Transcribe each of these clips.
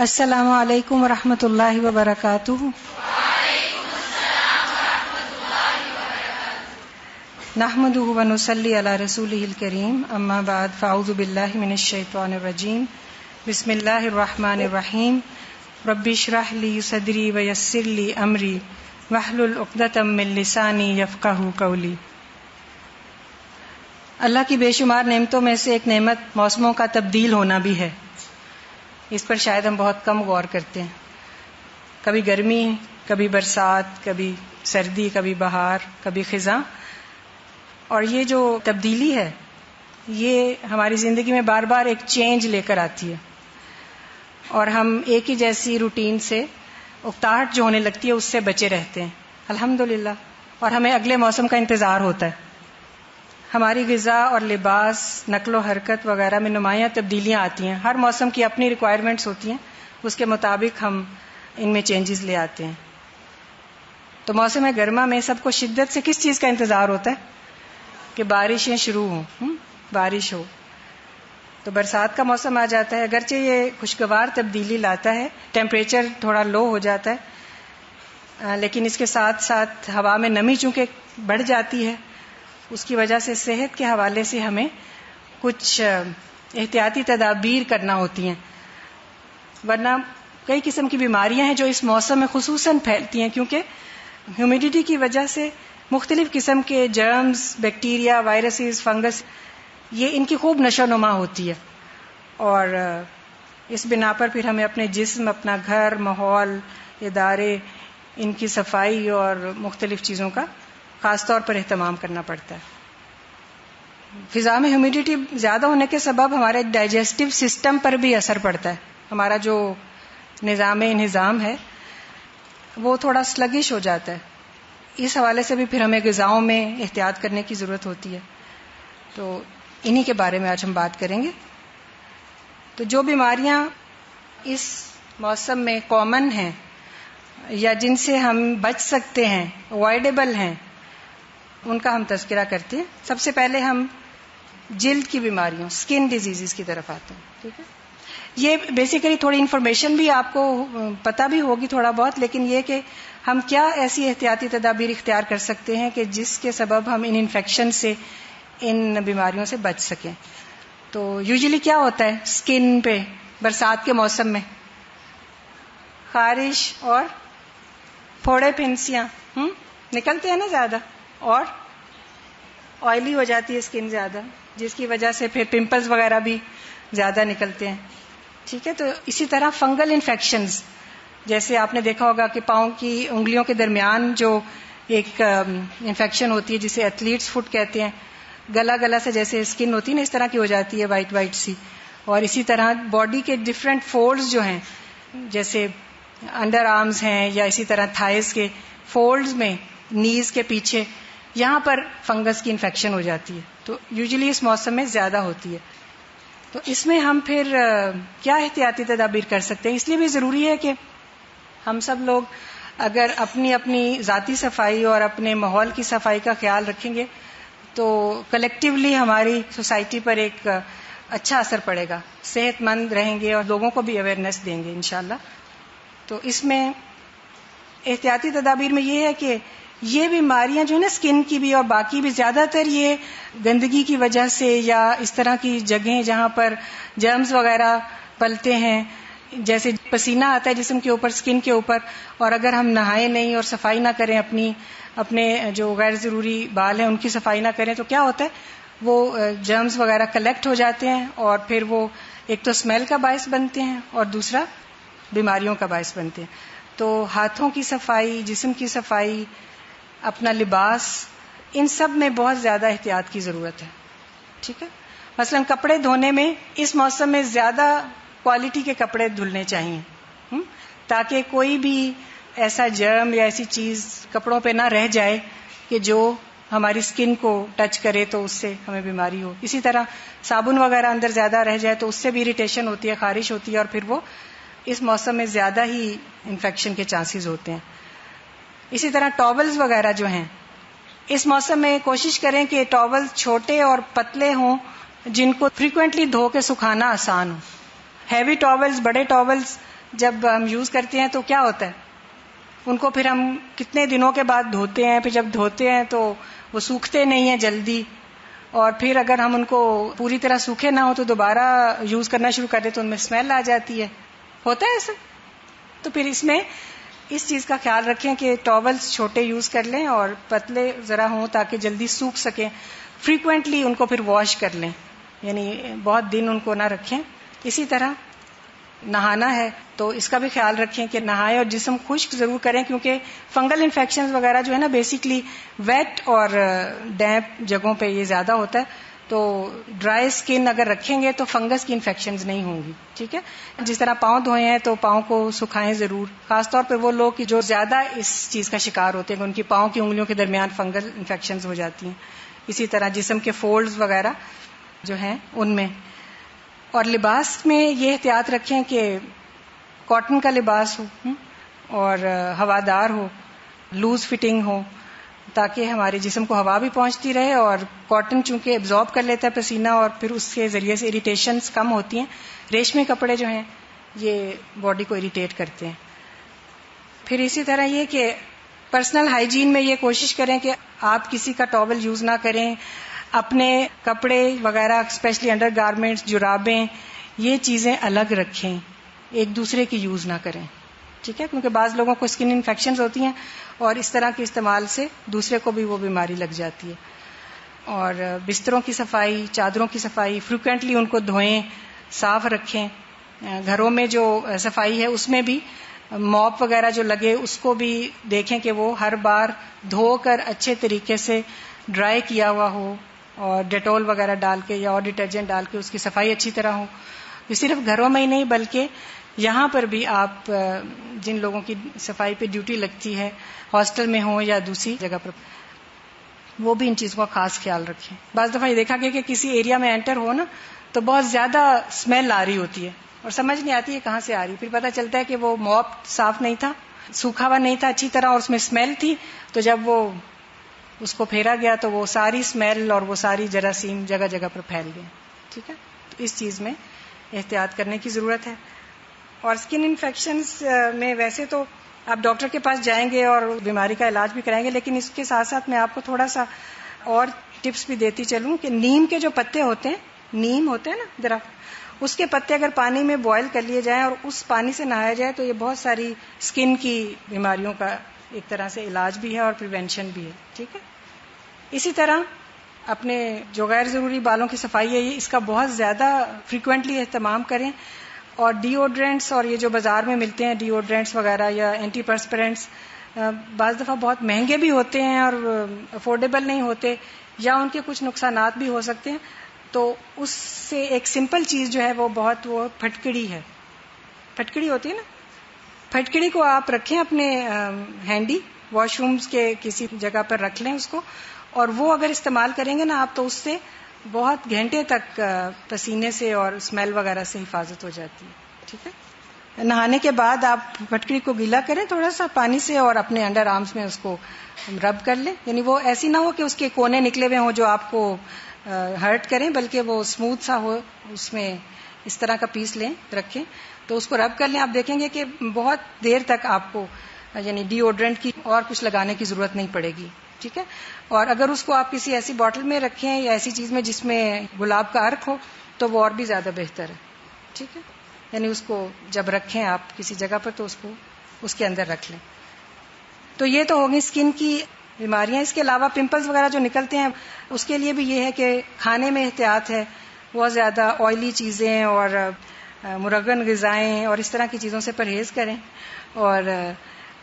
السلام علیکم ورحمۃ اللہ وبرکاتہ. نحمده ونصلی علی رسوله الکریم. اما بعد فاعوذ باللہ من الشیطان الرجیم. بسم اللہ الرحمن الرحیم. رب اشرح لی صدری ویسر لی امری واحلل عقدۃ من لسانی یفقہوا قولی. اللہ کی بے شمار نعمتوں میں سے ایک نعمت موسموں کا تبدیل ہونا بھی ہے. اس پر شاید ہم بہت کم غور کرتے ہیں. کبھی گرمی، کبھی برسات، کبھی سردی، کبھی بہار، کبھی خزاں. اور یہ جو تبدیلی ہے یہ ہماری زندگی میں بار بار ایک چینج لے کر آتی ہے، اور ہم ایک ہی جیسی روٹین سے اکتاہٹ جو ہونے لگتی ہے اس سے بچے رہتے ہیں الحمدللہ، اور ہمیں اگلے موسم کا انتظار ہوتا ہے. ہماری غذا اور لباس، نقل و حرکت وغیرہ میں نمایاں تبدیلیاں آتی ہیں. ہر موسم کی اپنی ریکوائرمنٹس ہوتی ہیں، اس کے مطابق ہم ان میں چینجز لے آتے ہیں. تو موسم گرما میں سب کو شدت سے کس چیز کا انتظار ہوتا ہے کہ بارشیں شروع ہوں، بارش ہو. تو برسات کا موسم آ جاتا ہے. اگرچہ یہ خوشگوار تبدیلی لاتا ہے، ٹیمپریچر تھوڑا لو ہو جاتا ہے، لیکن اس کے ساتھ ساتھ ہوا میں نمی چونکہ بڑھ جاتی ہے، اس کی وجہ سے صحت کے حوالے سے ہمیں کچھ احتیاطی تدابیر کرنا ہوتی ہیں، ورنہ کئی قسم کی بیماریاں ہیں جو اس موسم میں خصوصاً پھیلتی ہیں، کیونکہ ہیومیڈیٹی کی وجہ سے مختلف قسم کے جرمز، بیکٹیریا، وائرسز، فنگس، یہ ان کی خوب نشو و نما ہوتی ہے. اور اس بنا پر پھر ہمیں اپنے جسم، اپنا گھر، ماحول، ادارے، ان کی صفائی اور مختلف چیزوں کا خاص طور پر اہتمام کرنا پڑتا ہے. فضا میں ہیومیڈیٹی زیادہ ہونے کے سبب ہمارے ڈائجسٹو سسٹم پر بھی اثر پڑتا ہے. ہمارا جو نظام ہے وہ تھوڑا سلگش ہو جاتا ہے. اس حوالے سے بھی پھر ہمیں غذاؤں میں احتیاط کرنے کی ضرورت ہوتی ہے. تو انہی کے بارے میں آج ہم بات کریں گے. تو جو بیماریاں اس موسم میں کامن ہیں یا جن سے ہم بچ سکتے ہیں، اوائڈیبل ہیں، ان کا ہم تذکرہ کرتے ہیں. سب سے پہلے ہم جلد کی بیماریوں، سکن ڈیزیزز کی طرف آتے ہیں. ٹھیک ہے، یہ بیسیکلی تھوڑی انفارمیشن بھی آپ کو پتہ بھی ہوگی تھوڑا بہت، لیکن یہ کہ ہم کیا ایسی احتیاطی تدابیر اختیار کر سکتے ہیں کہ جس کے سبب ہم ان انفیکشن سے، ان بیماریوں سے بچ سکیں. تو یوزلی کیا ہوتا ہے سکن پہ برسات کے موسم میں؟ خارش اور پھوڑے پھنسیاں نکلتے ہیں نا زیادہ، اور آئلی ہو جاتی ہے اسکن زیادہ، جس کی وجہ سے پھر پمپلز وغیرہ بھی زیادہ نکلتے ہیں. ٹھیک ہے، تو اسی طرح فنگل انفیکشنز، جیسے آپ نے دیکھا ہوگا کہ پاؤں کی انگلیوں کے درمیان جو ایک انفیکشن ہوتی ہے جسے ایتھلیٹس فٹ کہتے ہیں، گلا سے جیسے اسکن ہوتی ہے نا اس طرح کی ہو جاتی ہے، وائٹ سی. اور اسی طرح باڈی کے ڈفرینٹ فولڈز جو ہیں، جیسے انڈر آرمز ہیں، یا اسی طرح تھائز کے فولڈز میں، نیز کے پیچھے، یہاں پر فنگس کی انفیکشن ہو جاتی ہے. تو یوزلی اس موسم میں زیادہ ہوتی ہے. تو اس میں ہم پھر کیا احتیاطی تدابیر کر سکتے ہیں؟ اس لیے بھی ضروری ہے کہ ہم سب لوگ اگر اپنی اپنی ذاتی صفائی اور اپنے ماحول کی صفائی کا خیال رکھیں گے تو کلیکٹیولی ہماری سوسائٹی پر ایک اچھا اثر پڑے گا، صحت مند رہیں گے اور لوگوں کو بھی اویئرنیس دیں گے انشاءاللہ. تو اس میں احتیاطی تدابیر میں یہ ہے کہ یہ بیماریاں جو ہے نا اسکن کی بھی اور باقی بھی، زیادہ تر یہ گندگی کی وجہ سے یا اس طرح کی جگہیں جہاں پر جرمز وغیرہ پلتے ہیں، جیسے پسینہ آتا ہے جسم کے اوپر، اسکن کے اوپر، اور اگر ہم نہائیں نہیں اور صفائی نہ کریں، اپنے جو غیر ضروری بال ہیں ان کی صفائی نہ کریں، تو کیا ہوتا ہے وہ جرمز وغیرہ کلیکٹ ہو جاتے ہیں، اور پھر وہ ایک تو اسمیل کا باعث بنتے ہیں اور دوسرا بیماریوں کا باعث بنتے ہیں. تو ہاتھوں کی صفائی، جسم کی صفائی، اپنا لباس، ان سب میں بہت زیادہ احتیاط کی ضرورت ہے. ٹھیک ہے، مثلا کپڑے دھونے میں اس موسم میں زیادہ کوالٹی کے کپڑے دھلنے چاہیے، تاکہ کوئی بھی ایسا جرم یا ایسی چیز کپڑوں پہ نہ رہ جائے کہ جو ہماری سکن کو ٹچ کرے تو اس سے ہمیں بیماری ہو. اسی طرح صابن وغیرہ اندر زیادہ رہ جائے تو اس سے بھی اریٹیشن ہوتی ہے، خارش ہوتی ہے، اور پھر وہ اس موسم میں زیادہ ہی انفیکشن کے چانسز ہوتے ہیں. اسی طرح ٹاولز وغیرہ جو ہیں اس موسم میں کوشش کریں کہ ٹاول چھوٹے اور پتلے ہوں جن کو فریکوینٹلی دھو کے سکھانا آسان ہو. ہیوی ٹاولز، بڑے ٹاولز جب ہم یوز کرتے ہیں تو کیا ہوتا ہے, ان کو پھر ہم کتنے دنوں کے بعد دھوتے ہیں, پھر جب دھوتے ہیں تو وہ سوکھتے نہیں ہیں جلدی, اور پھر اگر ہم ان کو پوری طرح سوکھے نہ ہو تو دوبارہ یوز کرنا شروع کر دیں تو ان میں اسمیل آ جاتی ہے. ہوتا ہے ایسا؟ تو پھر اس میں اس چیز کا خیال رکھیں کہ ٹاولز چھوٹے یوز کر لیں اور پتلے ذرا ہوں تاکہ جلدی سوکھ سکیں. فریکوینٹلی ان کو پھر واش کر لیں, یعنی بہت دن ان کو نہ رکھیں. اسی طرح نہانا ہے تو اس کا بھی خیال رکھیں کہ نہائیں اور جسم خشک ضرور کریں, کیونکہ فنگل انفیکشنز وغیرہ جو ہے نا بیسیکلی ویٹ اور ڈیمپ جگہوں پہ یہ زیادہ ہوتا ہے. تو ڈرائی اسکن اگر رکھیں گے تو فنگس کی انفیکشنز نہیں ہوں گی. ٹھیک ہے, جس طرح پاؤں دھوئے ہیں تو پاؤں کو سکھائیں ضرور, خاص طور پہ وہ لوگ جو زیادہ اس چیز کا شکار ہوتے ہیں کہ ان کی پاؤں کی انگلیوں کے درمیان فنگل انفیکشنز ہو جاتی ہیں. اسی طرح جسم کے فولڈز وغیرہ جو ہیں ان میں. اور لباس میں یہ احتیاط رکھیں کہ کاٹن کا لباس ہو اور ہوادار ہو, لوز فٹنگ ہو, تاکہ ہمارے جسم کو ہوا بھی پہنچتی رہے, اور کاٹن چونکہ ایبزارب کر لیتا ہے پسینہ اور پھر اس کے ذریعے سے اریٹیشنز کم ہوتی ہیں. ریشمی کپڑے جو ہیں یہ باڈی کو اریٹیٹ کرتے ہیں. پھر اسی طرح یہ کہ پرسنل ہائیجین میں یہ کوشش کریں کہ آپ کسی کا ٹاول یوز نہ کریں, اپنے کپڑے وغیرہ اسپیشلی انڈر گارمنٹس, جرابیں, یہ چیزیں الگ رکھیں, ایک دوسرے کی یوز نہ کریں. ٹھیک ہے, کیونکہ بعض لوگوں کو اسکن انفیکشنز ہوتی ہیں اور اس طرح کے استعمال سے دوسرے کو بھی وہ بیماری لگ جاتی ہے. اور بستروں کی صفائی, چادروں کی صفائی, فریکوینٹلی ان کو دھوئیں, صاف رکھیں. گھروں میں جو صفائی ہے اس میں بھی موپ وغیرہ جو لگے اس کو بھی دیکھیں کہ وہ ہر بار دھو کر اچھے طریقے سے ڈرائی کیا ہوا ہو, اور ڈیٹول وغیرہ ڈال کے یا اور ڈٹرجنٹ ڈال کے اس کی صفائی اچھی طرح ہو. یہ صرف گھروں میں ہی نہیں بلکہ یہاں پر بھی آپ جن لوگوں کی صفائی پہ ڈیوٹی لگتی ہے, ہاسٹل میں ہوں یا دوسری جگہ پر, وہ بھی ان چیزوں کا خاص خیال رکھیں. بعض دفعہ یہ دیکھا گیا کہ کسی ایریا میں انٹر ہو نا تو بہت زیادہ اسمیل آ رہی ہوتی ہے اور سمجھ نہیں آتی ہے کہاں سے آ رہی. پھر پتہ چلتا ہے کہ وہ موپ صاف نہیں تھا, سوکھا ہوا نہیں تھا اچھی طرح, اور اس میں اسمیل تھی. تو جب وہ اس کو پھیرا گیا تو وہ ساری اسمیل اور وہ ساری جراثیم جگہ جگہ پر پھیل گئے. ٹھیک ہے, تو اس چیز میں احتیاط کرنے کی ضرورت ہے. اور اسکن انفیکشنز میں ویسے تو آپ ڈاکٹر کے پاس جائیں گے اور بیماری کا علاج بھی کرائیں گے, لیکن اس کے ساتھ ساتھ میں آپ کو تھوڑا سا اور ٹپس بھی دیتی چلوں کہ نیم کے جو پتے ہوتے ہیں, نیم ہوتے ہیں نا درخت, اس کے پتے اگر پانی میں بوائل کر لیے جائیں اور اس پانی سے نہایا جائے تو یہ بہت ساری اسکن کی بیماریوں کا ایک طرح سے علاج بھی ہے اور پریونشن بھی ہے. ٹھیک ہے, اسی طرح اپنے جو غیر ضروری بالوں کی صفائی ہے اس کا بہت زیادہ فریکوینٹلی اہتمام کریں. اور ڈیوڈرنٹس اور یہ جو بازار میں ملتے ہیں ڈیوڈرنٹس وغیرہ یا اینٹی پرسپرنٹس, بعض دفعہ بہت مہنگے بھی ہوتے ہیں اور افورڈیبل نہیں ہوتے, یا ان کے کچھ نقصانات بھی ہو سکتے ہیں. تو اس سے ایک سمپل چیز جو ہے وہ پھٹکڑی ہے. پھٹکڑی ہوتی ہے نا, پھٹکڑی کو آپ رکھیں اپنے ہینڈی, واش رومز کے کسی جگہ پر رکھ لیں اس کو, اور وہ اگر استعمال کریں گے نا آپ تو اس سے بہت گھنٹے تک پسینے سے اور اسمیل وغیرہ سے حفاظت ہو جاتی ہے. ٹھیک ہے, نہانے کے بعد آپ پھٹکڑی کو گیلا کریں تھوڑا سا پانی سے اور اپنے انڈر آرمز میں اس کو رب کر لیں. یعنی وہ ایسی نہ ہو کہ اس کے کونے نکلے ہوئے ہوں جو آپ کو ہرٹ کریں, بلکہ وہ اسموتھ سا ہو, اس میں اس طرح کا پیس لیں رکھیں تو اس کو رب کر لیں. آپ دیکھیں گے کہ بہت دیر تک آپ کو یعنی ڈیوڈرنٹ کی اور کچھ لگانے کی ضرورت نہیں پڑے گی. ٹھیک ہے, اور اگر اس کو آپ کسی ایسی باٹل میں رکھیں یا ایسی چیز میں جس میں گلاب کا عرق ہو تو وہ اور بھی زیادہ بہتر ہے. ٹھیک ہے, یعنی اس کو جب رکھیں آپ کسی جگہ پر تو اس کو اس کے اندر رکھ لیں. تو یہ تو ہوگی اسکن کی بیماریاں. اس کے علاوہ پمپلز وغیرہ جو نکلتے ہیں اس کے لیے بھی یہ ہے کہ کھانے میں احتیاط ہے, بہت زیادہ آئلی چیزیں اور مرغن غذائیں اور اس طرح کی چیزوں سے پرہیز کریں, اور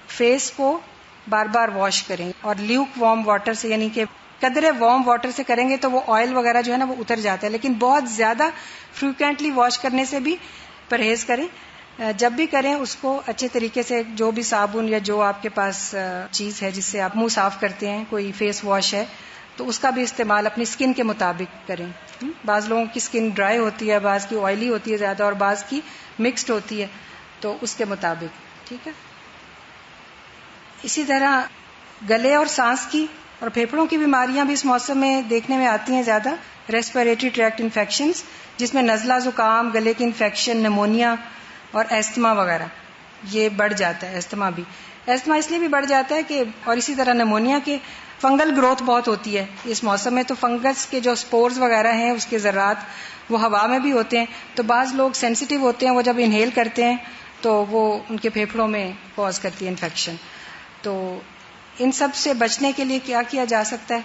فیس کو بار بار واش کریں, اور لیوک وارم واٹر سے, یعنی کہ قدرے وارم واٹر سے کریں گے تو وہ آئل وغیرہ جو ہے نا وہ اتر جاتا ہے, لیکن بہت زیادہ فریکوینٹلی واش کرنے سے بھی پرہیز کریں. جب بھی کریں اس کو اچھے طریقے سے, جو بھی صابن یا جو آپ کے پاس چیز ہے جس سے آپ منہ صاف کرتے ہیں, کوئی فیس واش ہے تو اس کا بھی استعمال اپنی اسکن کے مطابق کریں. بعض لوگوں کی اسکن ڈرائی ہوتی ہے, بعض کی آئلی ہوتی ہے زیادہ, اور بعض کی مکسڈ ہوتی ہے, تو اس کے مطابق. ٹھیک ہے, اسی طرح گلے اور سانس کی اور پھیپھڑوں کی بیماریاں بھی اس موسم میں دیکھنے میں آتی ہیں زیادہ. ریسپیریٹری ٹریکٹ انفیکشنز جس میں نزلہ, زکام, گلے کی انفیکشن, نمونیا, اور ایستما وغیرہ یہ بڑھ جاتا ہے. ایستما اس لیے بھی بڑھ جاتا ہے کہ اور اسی طرح نمونیا کے فنگل گروتھ بہت ہوتی ہے اس موسم میں, تو فنگس کے جو سپورز وغیرہ ہیں اس کے ذرات وہ ہوا میں بھی ہوتے ہیں, تو بعض لوگ سینسیٹیو ہوتے ہیں, وہ جب انہیل کرتے ہیں تو وہ ان کے پھیپھڑوں میں کاز کرتی ہے انفیکشن. تو ان سب سے بچنے کے لیے کیا کیا جا سکتا ہے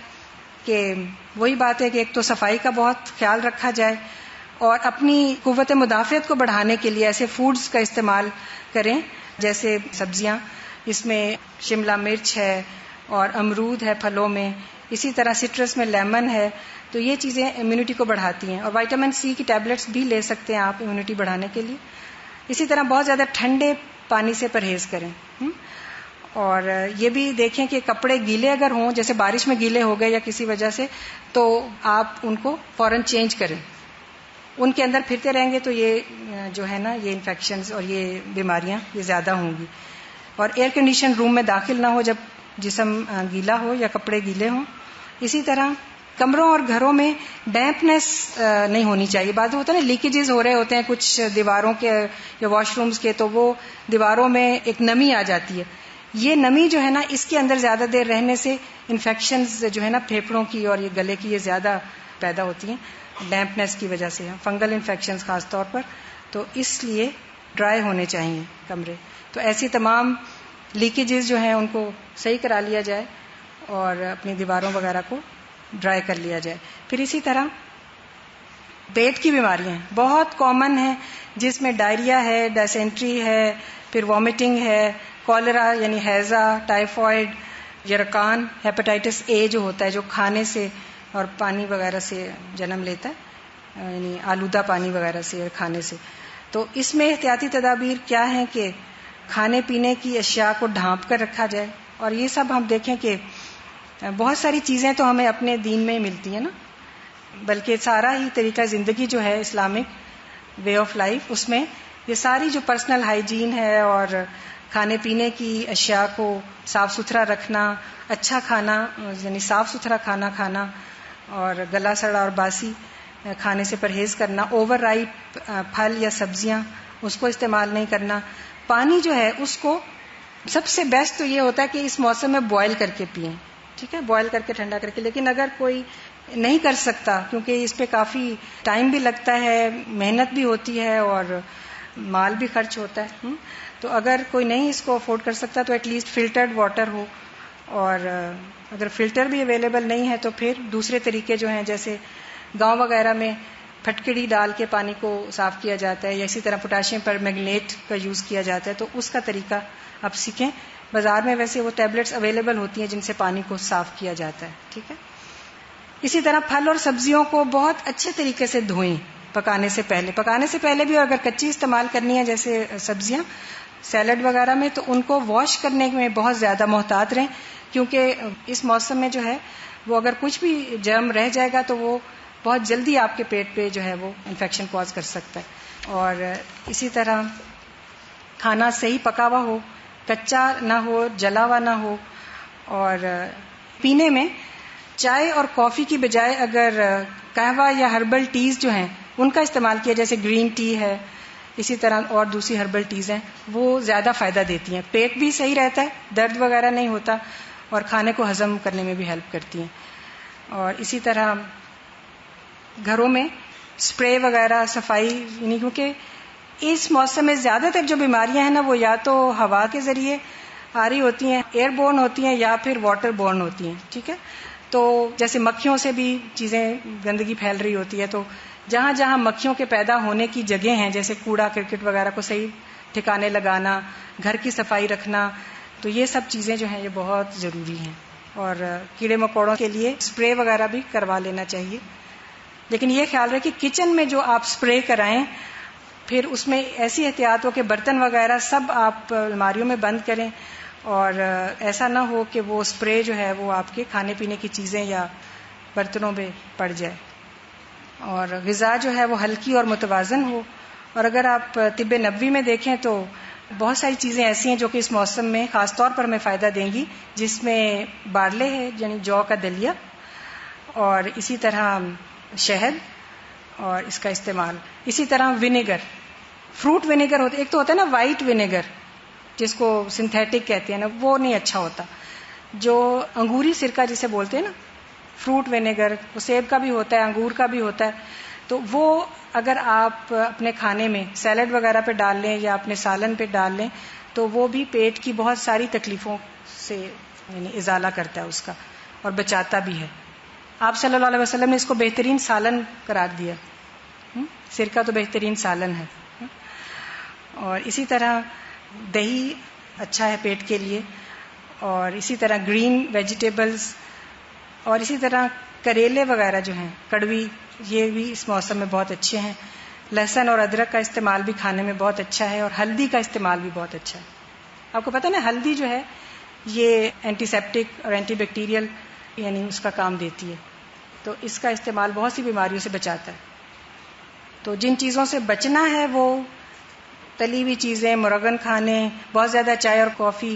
کہ وہی بات ہے کہ ایک تو صفائی کا بہت خیال رکھا جائے, اور اپنی قوت مدافعت کو بڑھانے کے لیے ایسے فوڈز کا استعمال کریں جیسے سبزیاں, اس میں شملہ مرچ ہے اور امرود ہے پھلوں میں, اسی طرح سٹرس میں لیمن ہے, تو یہ چیزیں امیونٹی کو بڑھاتی ہیں. اور وائٹامن سی کی ٹیبلٹس بھی لے سکتے ہیں آپ امیونٹی بڑھانے کے لیے. اسی طرح بہت زیادہ ٹھنڈے پانی سے پرہیز کریں, اور یہ بھی دیکھیں کہ کپڑے گیلے اگر ہوں, جیسے بارش میں گیلے ہو گئے یا کسی وجہ سے, تو آپ ان کو فوراً چینج کریں. ان کے اندر پھرتے رہیں گے تو یہ جو ہے نا یہ انفیکشنز اور یہ بیماریاں یہ زیادہ ہوں گی. اور ایئر کنڈیشن روم میں داخل نہ ہو جب جسم گیلا ہو یا کپڑے گیلے ہوں. اسی طرح کمروں اور گھروں میں ڈیمپنس نہیں ہونی چاہیے. بعض ہوتا ہے نا لیکیجز ہو رہے ہوتے ہیں کچھ دیواروں کے یا واش رومز کے, تو وہ دیواروں میں ایک نمی آ جاتی ہے. یہ نمی جو ہے نا اس کے اندر زیادہ دیر رہنے سے انفیکشنز جو ہے نا پھیپھڑوں کی اور یہ گلے کی یہ زیادہ پیدا ہوتی ہیں ڈیمپنس کی وجہ سے, فنگل انفیکشنز خاص طور پر. تو اس لیے ڈرائی ہونے چاہیے کمرے. تو ایسی تمام لیکیجز جو ہیں ان کو صحیح کرا لیا جائے اور اپنی دیواروں وغیرہ کو ڈرائی کر لیا جائے. پھر اسی طرح پیٹ کی بیماریاں بہت کامن ہیں جس میں ڈائریا ہے, ڈائسینٹری ہے, پھر وامٹنگ ہے, کالرا یعنی ہیضہ, ٹائیفائڈ, یرقان, ہیپاٹائٹس اے جو ہوتا ہے جو کھانے سے اور پانی وغیرہ سے جنم لیتا ہے, یعنی آلودہ پانی وغیرہ سے اور کھانے سے. تو اس میں احتیاطی تدابیر کیا ہیں کہ کھانے پینے کی اشیاء کو ڈھانپ کر رکھا جائے. اور یہ سب ہم دیکھیں کہ بہت ساری چیزیں تو ہمیں اپنے دین میں ہی ملتی ہیں نا, بلکہ سارا ہی طریقہ زندگی جو ہے اسلامک وے آف لائف, اس میں یہ ساری جو پرسنل ہائیجین ہے اور کھانے پینے کی اشیاء کو صاف ستھرا رکھنا, اچھا کھانا یعنی صاف ستھرا کھانا کھانا, اور گلا سڑا اور باسی کھانے سے پرہیز کرنا, اوور رائپ پھل یا سبزیاں اس کو استعمال نہیں کرنا. پانی جو ہے اس کو سب سے بیسٹ تو یہ ہوتا ہے کہ اس موسم میں بوائل کر کے پئیں, ٹھیک ہے, بوائل کر کے ٹھنڈا کر کے. لیکن اگر کوئی نہیں کر سکتا, کیونکہ اس پہ کافی ٹائم بھی لگتا ہے, محنت بھی ہوتی ہے اور مال بھی خرچ ہوتا ہے, تو اگر کوئی نہیں اس کو افورڈ کر سکتا تو ایٹ لیسٹ فلٹرڈ واٹر ہو. اور اگر فلٹر بھی اویلیبل نہیں ہے تو پھر دوسرے طریقے جو ہیں, جیسے گاؤں وغیرہ میں پھٹکڑی ڈال کے پانی کو صاف کیا جاتا ہے, یا اسی طرح پوٹاشیم پر میگنیٹ کا یوز کیا جاتا ہے, تو اس کا طریقہ آپ سیکھیں. بازار میں ویسے وہ ٹیبلٹس اویلیبل ہوتی ہیں جن سے پانی کو صاف کیا جاتا ہے, ٹھیک ہے. اسی طرح پھل اور سبزیوں کو بہت اچھے طریقے سے دھوئیں پکانے سے پہلے بھی, اور اگر کچی استعمال کرنی ہے جیسے سبزیاں سیلڈ وغیرہ میں, تو ان کو واش کرنے میں بہت زیادہ محتاط رہیں, کیونکہ اس موسم میں جو ہے وہ اگر کچھ بھی جرم رہ جائے گا تو وہ بہت جلدی آپ کے پیٹ پہ جو ہے وہ انفیکشن کاز کر سکتا ہے. اور اسی طرح کھانا صحیح پکا ہوا ہو, کچا نہ ہو, جلا ہوا نہ ہو. اور پینے میں چائے اور کافی کی بجائے اگر قہوہ یا ہربل ٹیز جو ہیں ان کا استعمال کیا, جیسے گرین ٹی ہے, اسی طرح اور دوسری ہربل ٹیز ہیں, وہ زیادہ فائدہ دیتی ہیں. پیٹ بھی صحیح رہتا ہے, درد وغیرہ نہیں ہوتا, اور کھانے کو ہضم کرنے میں بھی ہیلپ کرتی ہیں. اور اسی طرح گھروں میں اسپرے وغیرہ صفائی, یعنی کیونکہ اس موسم میں زیادہ تر جو بیماریاں ہیں نا وہ یا تو ہوا کے ذریعے آ رہی ہوتی ہیں, ایئر بورن ہوتی ہیں, یا پھر واٹر بورن ہوتی ہیں, ٹھیک ہے. تو جیسے مکھیوں سے بھی چیزیں گندگی پھیل رہی ہوتی ہے, تو جہاں جہاں مکھیوں کے پیدا ہونے کی جگہ ہیں, جیسے کوڑا کرکٹ وغیرہ کو صحیح ٹھکانے لگانا, گھر کی صفائی رکھنا, تو یہ سب چیزیں جو ہیں یہ بہت ضروری ہیں. اور کیڑے مکوڑوں کے لیے اسپرے وغیرہ بھی کروا لینا چاہیے. لیکن یہ خیال رہے کہ کچن میں جو آپ اسپرے کرائیں پھر اس میں ایسی احتیاط ہو کہ برتن وغیرہ سب آپ الماریوں میں بند کریں, اور ایسا نہ ہو کہ وہ اسپرے جو ہے وہ آپ کے کھانے پینے کی چیزیں یا برتنوں میں پڑ جائے. اور غذا جو ہے وہ ہلکی اور متوازن ہو. اور اگر آپ طب نبوی میں دیکھیں تو بہت ساری چیزیں ایسی ہیں جو کہ اس موسم میں خاص طور پر ہمیں فائدہ دیں گی, جس میں بارلے ہے یعنی جو کا دلیا, اور اسی طرح شہد اور اس کا استعمال, اسی طرح ونیگر, فروٹ ونیگر ہوتا ہے، ایک تو ہوتا ہے نا وائٹ ونیگر جس کو سنتھیٹک کہتے ہیں نا، وہ نہیں اچھا ہوتا. جو انگوری سرکہ جسے بولتے ہیں نا، فروٹ ونیگر، وہ سیب کا بھی ہوتا ہے، انگور کا بھی ہوتا ہے. تو وہ اگر آپ اپنے کھانے میں سیلڈ وغیرہ پہ ڈال لیں یا اپنے سالن پہ ڈال لیں تو وہ بھی پیٹ کی بہت ساری تکلیفوں سے یعنی ازالہ کرتا ہے اس کا، اور بچاتا بھی ہے. آپ صلی اللہ علیہ وسلم نے اس کو بہترین سالن قرار دیا. سرکہ تو بہترین سالن ہے. اور اسی طرح دہی اچھا ہے پیٹ کے لیے، اور اسی طرح گرین ویجیٹیبلز، اور اسی طرح کریلے وغیرہ جو ہیں کڑوی، یہ بھی اس موسم میں بہت اچھے ہیں. لہسن اور ادرک کا استعمال بھی کھانے میں بہت اچھا ہے، اور ہلدی کا استعمال بھی بہت اچھا ہے. آپ کو پتہ نا ہلدی جو ہے یہ اینٹی سیپٹک اور اینٹی بیکٹیریل یعنی اس کا کام دیتی ہے، تو اس کا استعمال بہت سی بیماریوں سے بچاتا ہے. تو جن چیزوں سے بچنا ہے وہ تلی ہوئی چیزیں، مرغن کھانے، بہت زیادہ چائے اور کافی،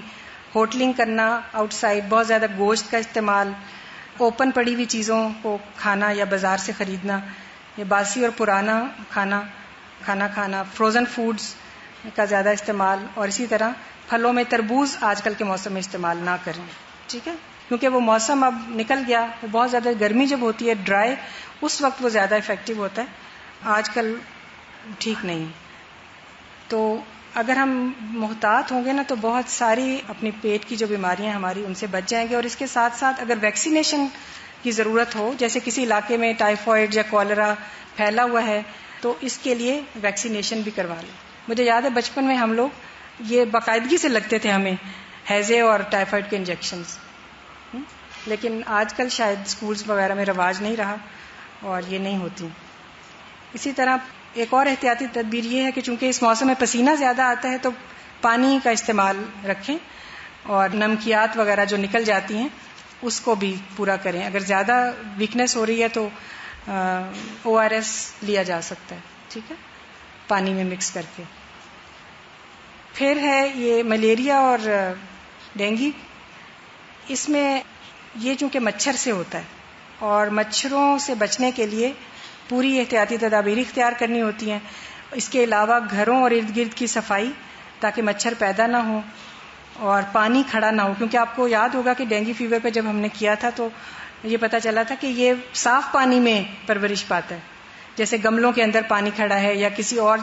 ہوٹلنگ کرنا آؤٹ سائڈ، بہت زیادہ گوشت کا استعمال، اوپن پڑی ہوئی چیزوں کو کھانا یا بازار سے خریدنا، یا باسی اور پرانا کھانا، فروزن فوڈز کا زیادہ استعمال، اور اسی طرح پھلوں میں تربوز آج کل کے موسم میں استعمال نہ کریں. ٹھیک ہے، کیونکہ وہ موسم اب نکل گیا. وہ بہت زیادہ گرمی جب ہوتی ہے ڈرائی، اس وقت وہ زیادہ افیکٹو ہوتا ہے، آج کل ٹھیک نہیں. تو اگر ہم محتاط ہوں گے نا تو بہت ساری اپنی پیٹ کی جو بیماریاں ہماری ان سے بچ جائیں گے. اور اس کے ساتھ ساتھ اگر ویکسینیشن کی ضرورت ہو، جیسے کسی علاقے میں ٹائیفائڈ یا کولرا پھیلا ہوا ہے، تو اس کے لیے ویکسینیشن بھی کروا لیں. مجھے یاد ہے بچپن میں ہم لوگ یہ باقاعدگی سے لگتے تھے ہمیں ہیضے اور ٹائیفائڈ کے انجیکشنز، لیکن آج کل شاید اسکولز وغیرہ میں رواج نہیں رہا اور یہ نہیں ہوتی. اسی طرح ایک اور احتیاطی تدبیر یہ ہے کہ چونکہ اس موسم میں پسینہ زیادہ آتا ہے تو پانی کا استعمال رکھیں، اور نمکیات وغیرہ جو نکل جاتی ہیں اس کو بھی پورا کریں. اگر زیادہ ویکنس ہو رہی ہے تو ORS لیا جا سکتا ہے، ٹھیک ہے، پانی میں مکس کر کے. پھر ہے یہ ملیریا اور ڈینگی. اس میں یہ چونکہ مچھر سے ہوتا ہے اور مچھروں سے بچنے کے لیے پوری احتیاطی تدابیر اختیار کرنی ہوتی ہیں. اس کے علاوہ گھروں اور ارد گرد کی صفائی تاکہ مچھر پیدا نہ ہو اور پانی کھڑا نہ ہو. کیونکہ آپ کو یاد ہوگا کہ ڈینگی فیور پہ جب ہم نے کیا تھا تو یہ پتا چلا تھا کہ یہ صاف پانی میں پرورش پاتا ہے. جیسے گملوں کے اندر پانی کھڑا ہے یا کسی اور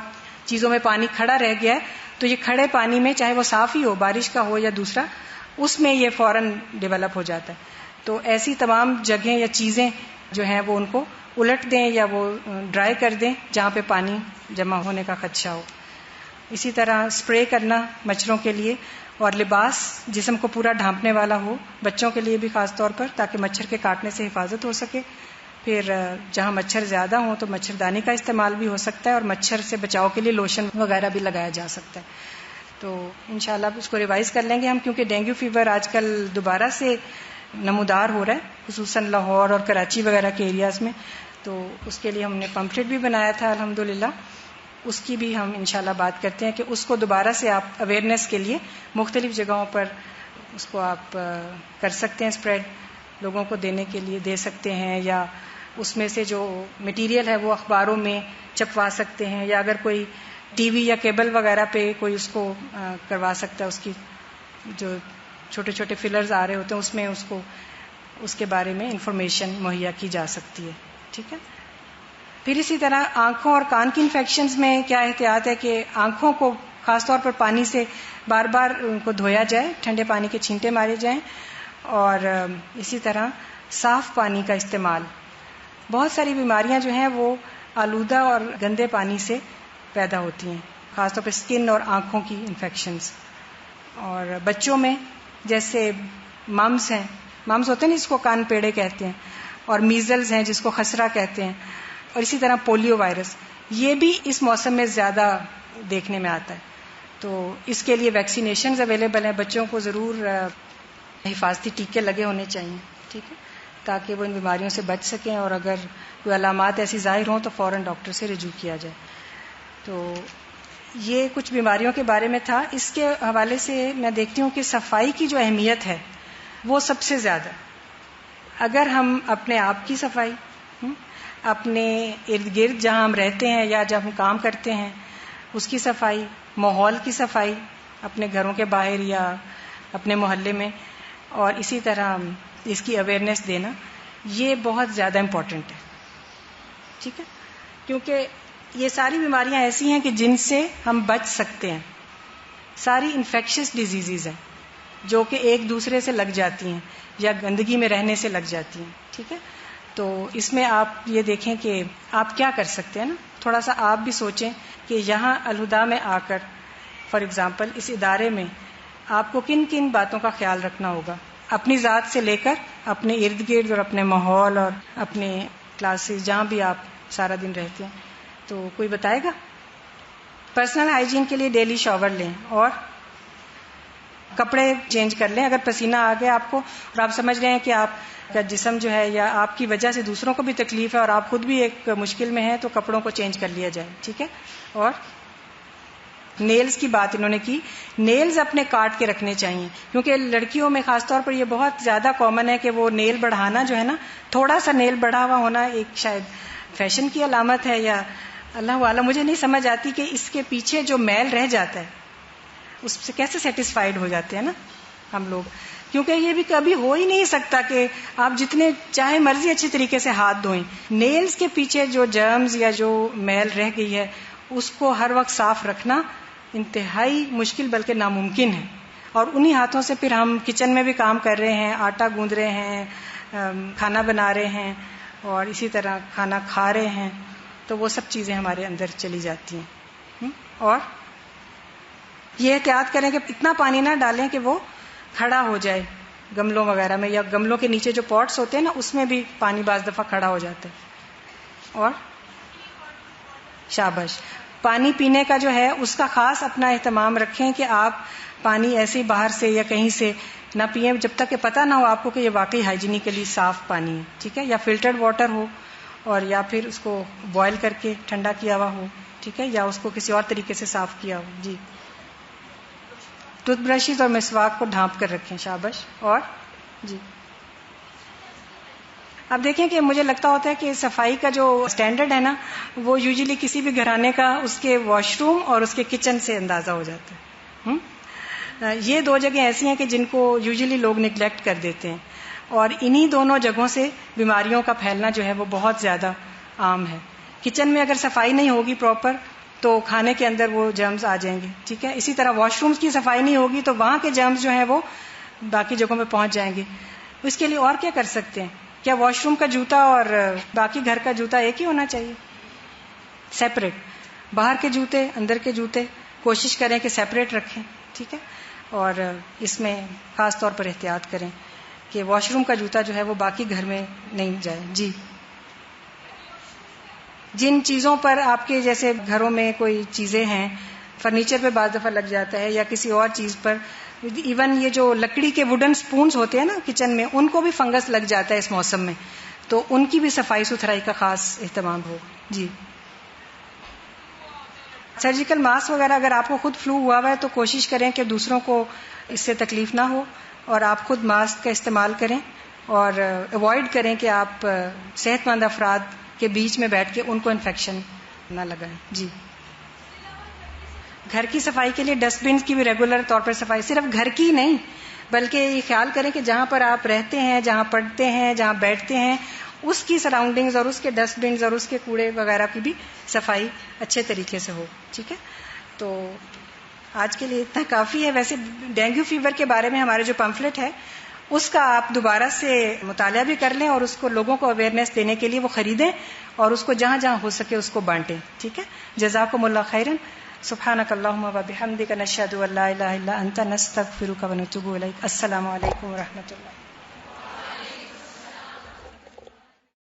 چیزوں میں پانی کھڑا رہ گیا ہے تو یہ کھڑے پانی میں، چاہے وہ صاف ہی ہو، بارش کا ہو یا دوسرا، اس میں یہ فوراً ڈیولپ ہو جاتا ہے. تو ایسی تمام جگہیں یا چیزیں جو ہیں وہ ان کو الٹ دیں یا وہ ڈرائی کر دیں جہاں پہ پانی جمع ہونے کا خدشہ ہو. اسی طرح اسپرے کرنا مچھروں کے لیے، اور لباس جسم کو پورا ڈھانپنے والا ہو، بچوں کے لیے بھی خاص طور پر، تاکہ مچھر کے کاٹنے سے حفاظت ہو سکے. پھر جہاں مچھر زیادہ ہوں تو مچھردانی کا استعمال بھی ہو سکتا ہے، اور مچھر سے بچاؤ کے لیے لوشن وغیرہ بھی لگایا جا سکتا ہے. تو انشاءاللہ اس کو ریوائز کر لیں گے ہم، کیونکہ ڈینگو فیور آج کل دوبارہ سے نمودار ہو رہا ہے، خصوصاً لاہور اور کراچی وغیرہ کے ایریاز میں. تو اس کے لیے ہم نے پمفلٹ بھی بنایا تھا الحمدللہ، اس کی بھی ہم انشاءاللہ بات کرتے ہیں کہ اس کو دوبارہ سے آپ اویئرنیس کے لیے مختلف جگہوں پر اس کو آپ کر سکتے ہیں، اسپریڈ لوگوں کو دینے کے لیے دے سکتے ہیں، یا اس میں سے جو مٹیریل ہے وہ اخباروں میں چھپوا سکتے ہیں، یا اگر کوئی ٹی وی یا کیبل وغیرہ پہ کوئی اس کو کروا سکتا ہے، اس کی جو چھوٹے چھوٹے فلرز آ رہے ہوتے ہیں اس میں اس کو اس کے بارے میں انفارمیشن مہیا کی جا سکتی ہے. ٹھیک ہے. پھر اسی طرح آنکھوں اور کان کی انفیکشنز میں کیا احتیاط ہے کہ آنکھوں کو خاص طور پر پانی سے بار بار ان کو دھویا جائے، ٹھنڈے پانی کے چھینٹے مارے جائیں، اور اسی طرح صاف پانی کا استعمال. بہت ساری بیماریاں جو ہیں وہ آلودہ اور گندے پانی سے پیدا ہوتی ہیں، خاص طور پہ اسکن اور آنکھوں کی انفیکشنز. اور بچوں میں جیسے ممز ہیں، ممز ہوتے ہیں نا جس کو کان پیڑے کہتے ہیں، اور میزلز ہیں جس کو خسرہ کہتے ہیں، اور اسی طرح پولیو وائرس، یہ بھی اس موسم میں زیادہ دیکھنے میں آتا ہے. تو اس کے لیے ویکسینیشنز اویلیبل ہیں. بچوں کو ضرور حفاظتی ٹیکے لگے ہونے چاہیے، ٹھیک ہے، تاکہ وہ ان بیماریوں سے بچ سکیں، اور اگر کوئی علامات ایسی ظاہر ہوں تو فوراً ڈاکٹر سے رجوع کیا جائے. تو یہ کچھ بیماریوں کے بارے میں تھا. اس کے حوالے سے میں دیکھتی ہوں کہ صفائی کی جو اہمیت ہے وہ سب سے زیادہ. اگر ہم اپنے آپ کی صفائی، اپنے ارد گرد جہاں ہم رہتے ہیں یا جب ہم کام کرتے ہیں اس کی صفائی، ماحول کی صفائی اپنے گھروں کے باہر یا اپنے محلے میں، اور اسی طرح اس کی اویئرنیس دینا، یہ بہت زیادہ امپورٹنٹ ہے. ٹھیک ہے، کیونکہ یہ ساری بیماریاں ایسی ہیں کہ جن سے ہم بچ سکتے ہیں. ساری انفیکشس ڈیزیزز ہیں جو کہ ایک دوسرے سے لگ جاتی ہیں یا گندگی میں رہنے سے لگ جاتی ہیں. ٹھیک ہے، تو اس میں آپ یہ دیکھیں کہ آپ کیا کر سکتے ہیں نا، تھوڑا سا آپ بھی سوچیں کہ یہاں الہدا میں آ کر فار ایگزامپل اس ادارے میں آپ کو کن کن باتوں کا خیال رکھنا ہوگا، اپنی ذات سے لے کر اپنے ارد گرد اور اپنے ماحول اور اپنے کلاسز جہاں بھی آپ سارا دن رہتے ہیں. تو کوئی بتائے گا؟ پرسنل ہائیجین کے لیے ڈیلی شاور لیں اور کپڑے چینج کر لیں. اگر پسینہ آ گیا آپ کو اور آپ سمجھ رہے ہیں کہ آپ کا جسم جو ہے یا آپ کی وجہ سے دوسروں کو بھی تکلیف ہے اور آپ خود بھی ایک مشکل میں ہیں، تو کپڑوں کو چینج کر لیا جائے. ٹھیک ہے، اور نیلز کی بات انہوں نے کی. نیلز اپنے کاٹ کے رکھنے چاہیے، کیونکہ لڑکیوں میں خاص طور پر یہ بہت زیادہ کامن ہے کہ وہ نیل بڑھانا جو ہے نا، تھوڑا سا نیل بڑھا ہوا ہونا ایک شاید فیشن کی علامت ہے یا اللہ اعلم. مجھے نہیں سمجھ آتی کہ اس کے پیچھے جو میل رہ جاتا ہے اس سے کیسے سیٹسفائیڈ ہو جاتے ہیں نا ہم لوگ، کیونکہ یہ بھی کبھی ہو ہی نہیں سکتا کہ آپ جتنے چاہے مرضی اچھی طریقے سے ہاتھ دھوئیں، نیلز کے پیچھے جو جرمز یا جو میل رہ گئی ہے اس کو ہر وقت صاف رکھنا انتہائی مشکل بلکہ ناممکن ہے. اور انہی ہاتھوں سے پھر ہم کچن میں بھی کام کر رہے ہیں، آٹا گوندھ رہے ہیں، کھانا بنا رہے ہیں اور اسی طرح کھانا کھا رہے ہیں، تو وہ سب چیزیں ہمارے اندر چلی جاتی ہیں. اور یہ احتیاط کریں کہ اتنا پانی نہ ڈالیں کہ وہ کھڑا ہو جائے گملوں وغیرہ میں، یا گملوں کے نیچے جو پاٹس ہوتے ہیں نا اس میں بھی پانی بعض دفعہ کھڑا ہو جاتا ہے. اور شاباش، پانی پینے کا جو ہے اس کا خاص اپنا اہتمام رکھیں کہ آپ پانی ایسے ہی باہر سے یا کہیں سے نہ پئیں جب تک کہ پتہ نہ ہو آپ کو کہ یہ واقعی ہائیجینیکلی صاف پانی ہے. ٹھیک ہے، یا فلٹرڈ واٹر ہو اور یا پھر اس کو بوائل کر کے ٹھنڈا کیا ہوا ہو. ٹھیک ہے، یا اس کو کسی اور طریقے سے صاف کیا ہو. جی، ٹوتھ برشز اور مسواک کو ڈھانپ کر رکھیں. شاباش. اور جی، اب دیکھیں کہ مجھے لگتا ہوتا ہے کہ صفائی کا جو سٹینڈرڈ ہے نا وہ یوزلی کسی بھی گھرانے کا اس کے واش روم اور اس کے کچن سے اندازہ ہو جاتا ہے. یہ دو جگہیں ایسی ہیں کہ جن کو یوزلی لوگ نگلیکٹ کر دیتے ہیں، اور انہی دونوں جگہوں سے بیماریوں کا پھیلنا جو ہے وہ بہت زیادہ عام ہے. کچن میں اگر صفائی نہیں ہوگی پراپر تو کھانے کے اندر وہ جرمز آ جائیں گے. ٹھیک ہے، اسی طرح واش رومز کی صفائی نہیں ہوگی تو وہاں کے جرمز جو ہیں وہ باقی جگہوں پہ پہنچ جائیں گے. اس کے لیے اور کیا کر سکتے ہیں؟ کیا واش روم کا جوتا اور باقی گھر کا جوتا ایک ہی ہونا چاہیے؟ سیپریٹ. باہر کے جوتے، اندر کے جوتے کوشش کریں کہ سیپریٹ رکھیں. ٹھیک ہے، اور اس میں خاص طور پر احتیاط کریں کہ واش روم کا جوتا جو ہے وہ باقی گھر میں نہیں جائے. جی، جن چیزوں پر آپ کے جیسے گھروں میں کوئی چیزیں ہیں، فرنیچر پہ بعض دفعہ لگ جاتا ہے یا کسی اور چیز پر، ایون یہ جو لکڑی کے ووڈن سپونز ہوتے ہیں نا کچن میں، ان کو بھی فنگس لگ جاتا ہے اس موسم میں، تو ان کی بھی صفائی ستھرائی کا خاص اہتمام ہو. جی، سرجیکل ماسک وغیرہ اگر آپ کو خود فلو ہوا ہے تو کوشش کریں کہ دوسروں کو اس سے تکلیف نہ ہو اور آپ خود ماسک کا استعمال کریں، اور اوائڈ کریں کہ آپ صحت مند افراد کے بیچ میں بیٹھ کے ان کو انفیکشن نہ لگائیں. جی، گھر کی صفائی کے لیے ڈسٹ بنس کی بھی ریگولر طور پر صفائی، صرف گھر کی نہیں بلکہ یہ خیال کریں کہ جہاں پر آپ رہتے ہیں، جہاں پڑھتے ہیں، جہاں بیٹھتے ہیں، اس کی سراؤنڈنگز اور اس کے ڈسٹ بنز اور اس کے کوڑے وغیرہ کی بھی صفائی اچھے طریقے سے ہو. ٹھیک ہے، تو آج کے لیے اتنا کافی ہے. ویسے ڈینگو فیور کے بارے میں ہمارے جو پمفلٹ ہے اس کا آپ دوبارہ سے مطالعہ بھی کر لیں اور اس کو لوگوں کو اویئرنیس دینے کے لیے وہ خریدیں اور اس کو جہاں جہاں ہو سکے اس کو بانٹیں. ٹھیک ہے، جزاکم اللہ خیرا. سبحانک اللہم و بحمدک، نشہد ان لا الہ الا انت، نستغفرک و نتوب الیک. السلام علیکم و رحمۃ اللہ.